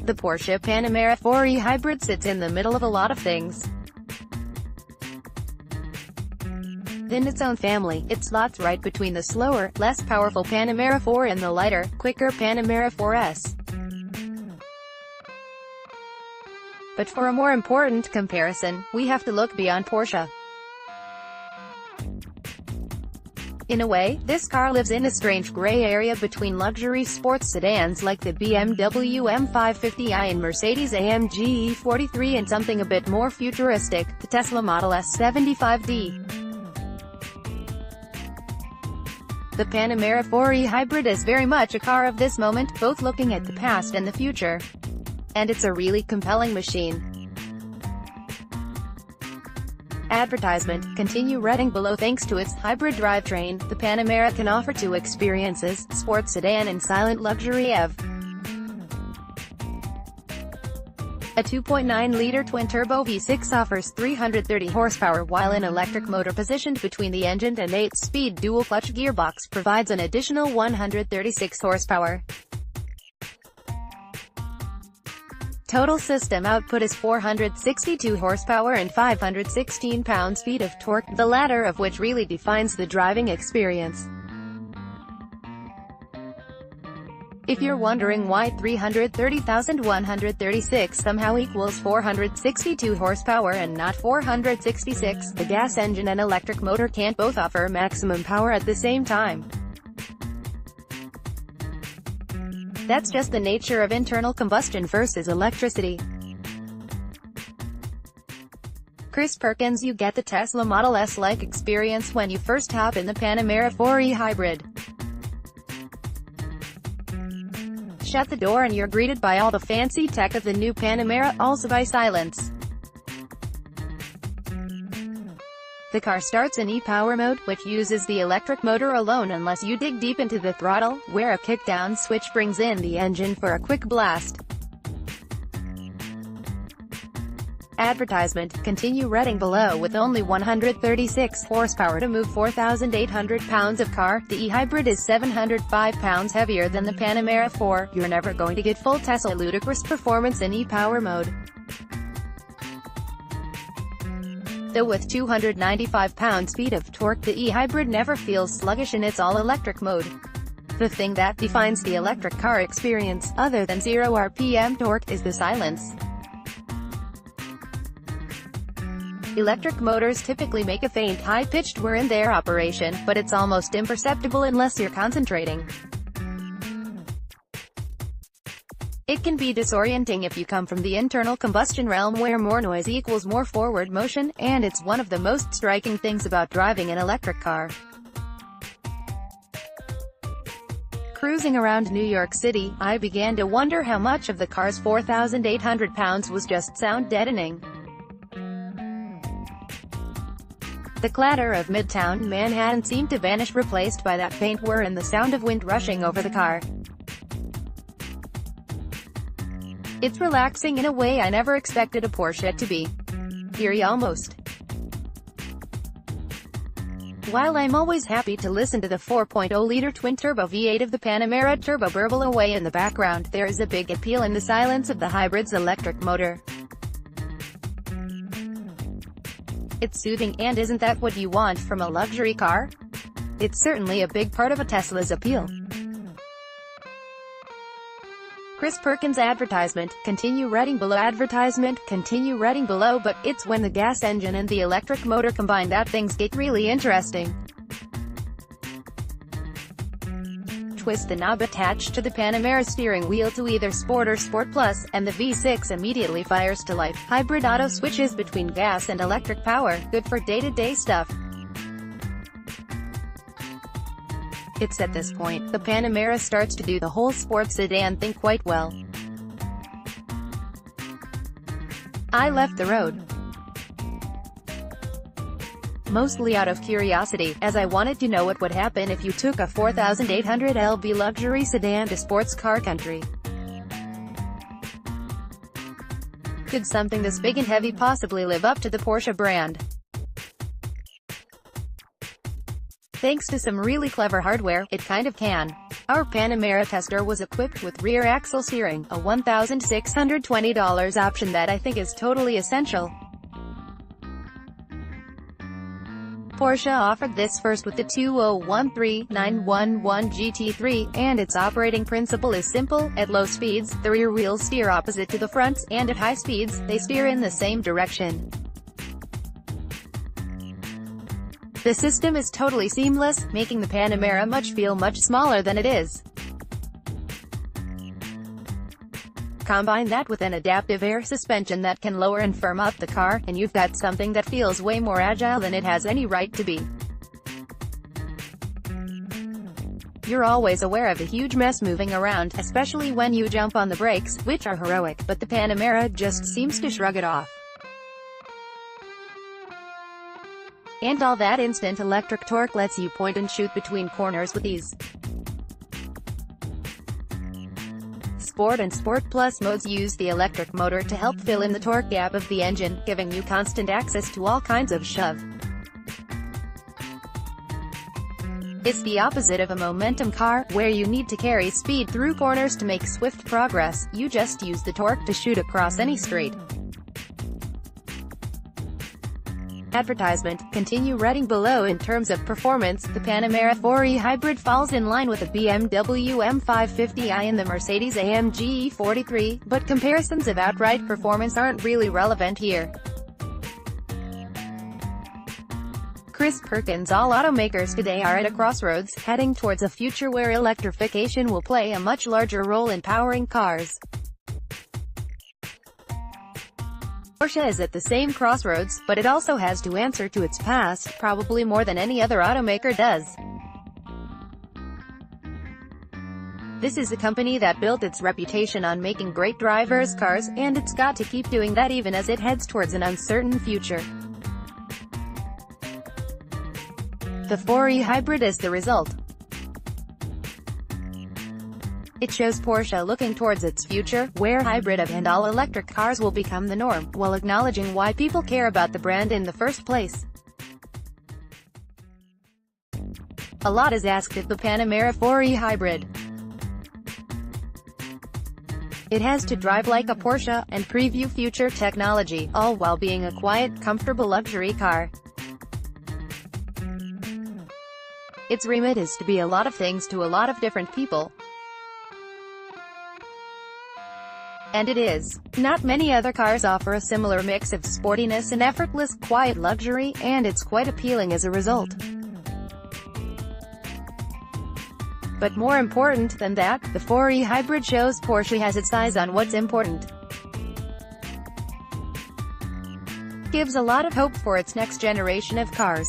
The Porsche Panamera 4e Hybrid sits in the middle of a lot of things. In its own family, it slots right between the slower, less powerful Panamera 4 and the lighter, quicker Panamera 4S. But for a more important comparison, we have to look beyond Porsche. In a way, this car lives in a strange gray area between luxury sports sedans like the BMW M550i and Mercedes-AMG E43 and something a bit more futuristic, the Tesla Model S 75D. The Panamera 4e Hybrid is very much a car of this moment, both looking at the past and the future. And it's a really compelling machine. Advertisement. Continue reading below. Thanks to its hybrid drivetrain, the Panamera can offer two experiences, sports sedan and silent luxury EV. A 2.9-liter twin-turbo V6 offers 330 horsepower, while an electric motor positioned between the engine and 8-speed dual-clutch gearbox provides an additional 136 horsepower. Total system output is 462 horsepower and 516 pound-feet of torque, the latter of which really defines the driving experience. If you're wondering why 330,136 somehow equals 462 horsepower and not 466, the gas engine and electric motor can't both offer maximum power at the same time. That's just the nature of internal combustion versus electricity. Chris Perkins. You get the Tesla Model S-like experience when you first hop in the Panamera 4e Hybrid. Shut the door and you're greeted by all the fancy tech of the new Panamera, also by silence. The car starts in e-power mode, which uses the electric motor alone unless you dig deep into the throttle, where a kickdown switch brings in the engine for a quick blast. Advertisement. Continue reading below. With only 136 horsepower to move 4,800 pounds of car, the e-hybrid is 705 pounds heavier than the Panamera 4. You're never going to get full Tesla ludicrous performance in e-power mode. Though with 295 pound-feet of torque, the e-hybrid never feels sluggish in its all-electric mode. The thing that defines the electric car experience, other than 0 RPM torque, is the silence. Electric motors typically make a faint high-pitched whir in their operation, but it's almost imperceptible unless you're concentrating. It can be disorienting if you come from the internal combustion realm where more noise equals more forward motion, and it's one of the most striking things about driving an electric car. Cruising around New York City, I began to wonder how much of the car's 4,800 pounds was just sound deadening. The clatter of Midtown Manhattan seemed to vanish, replaced by that faint whir and the sound of wind rushing over the car. It's relaxing in a way I never expected a Porsche to be. Eerie almost. While I'm always happy to listen to the 4.0-liter twin-turbo V8 of the Panamera turbo burble away in the background, there is a big appeal in the silence of the hybrid's electric motor. It's soothing, and isn't that what you want from a luxury car? It's certainly a big part of a Tesla's appeal. Chris Perkins. Advertisement. Continue reading below. Advertisement. Continue reading below. But it's when the gas engine and the electric motor combine that things get really interesting. Twist the knob attached to the Panamera steering wheel to either Sport or Sport Plus, and the V6 immediately fires to life. Hybrid auto switches between gas and electric power, good for day-to-day stuff. It's at this point, the Panamera starts to do the whole sports sedan thing quite well. I left the road. Mostly out of curiosity, as I wanted to know what would happen if you took a 4,800 lb luxury sedan to sports car country. Could something this big and heavy possibly live up to the Porsche brand? Thanks to some really clever hardware, it kind of can. Our Panamera tester was equipped with rear axle steering, a $1,620 option that I think is totally essential. Porsche offered this first with the 2013911 GT3, and its operating principle is simple. At low speeds, the rear wheels steer opposite to the front, and at high speeds, they steer in the same direction. The system is totally seamless, making the Panamera feel much smaller than it is. Combine that with an adaptive air suspension that can lower and firm up the car, and you've got something that feels way more agile than it has any right to be. You're always aware of a huge mess moving around, especially when you jump on the brakes, which are heroic, but the Panamera just seems to shrug it off. And all that instant electric torque lets you point and shoot between corners with ease. Sport and Sport Plus modes use the electric motor to help fill in the torque gap of the engine, giving you constant access to all kinds of shove. It's the opposite of a momentum car, where you need to carry speed through corners to make swift progress. You just use the torque to shoot across any straight. Advertisement. Continue reading below. In terms of performance, the Panamera 4e Hybrid falls in line with the BMW M550i and the Mercedes-AMG E43, but comparisons of outright performance aren't really relevant here. Chris Perkins. All automakers today are at a crossroads, heading towards a future where electrification will play a much larger role in powering cars. Porsche is at the same crossroads, but it also has to answer to its past, probably more than any other automaker does. This is a company that built its reputation on making great drivers' cars, and it's got to keep doing that even as it heads towards an uncertain future. The 4e Hybrid is the result. It shows Porsche looking towards its future, where hybrid and all-electric cars will become the norm, while acknowledging why people care about the brand in the first place. A lot is asked of the Panamera 4e Hybrid. It has to drive like a Porsche, and preview future technology, all while being a quiet, comfortable luxury car. Its remit is to be a lot of things to a lot of different people. And it is. Not many other cars offer a similar mix of sportiness and effortless, quiet luxury, and it's quite appealing as a result. But more important than that, the 4e Hybrid shows Porsche has its eyes on what's important. Gives a lot of hope for its next generation of cars.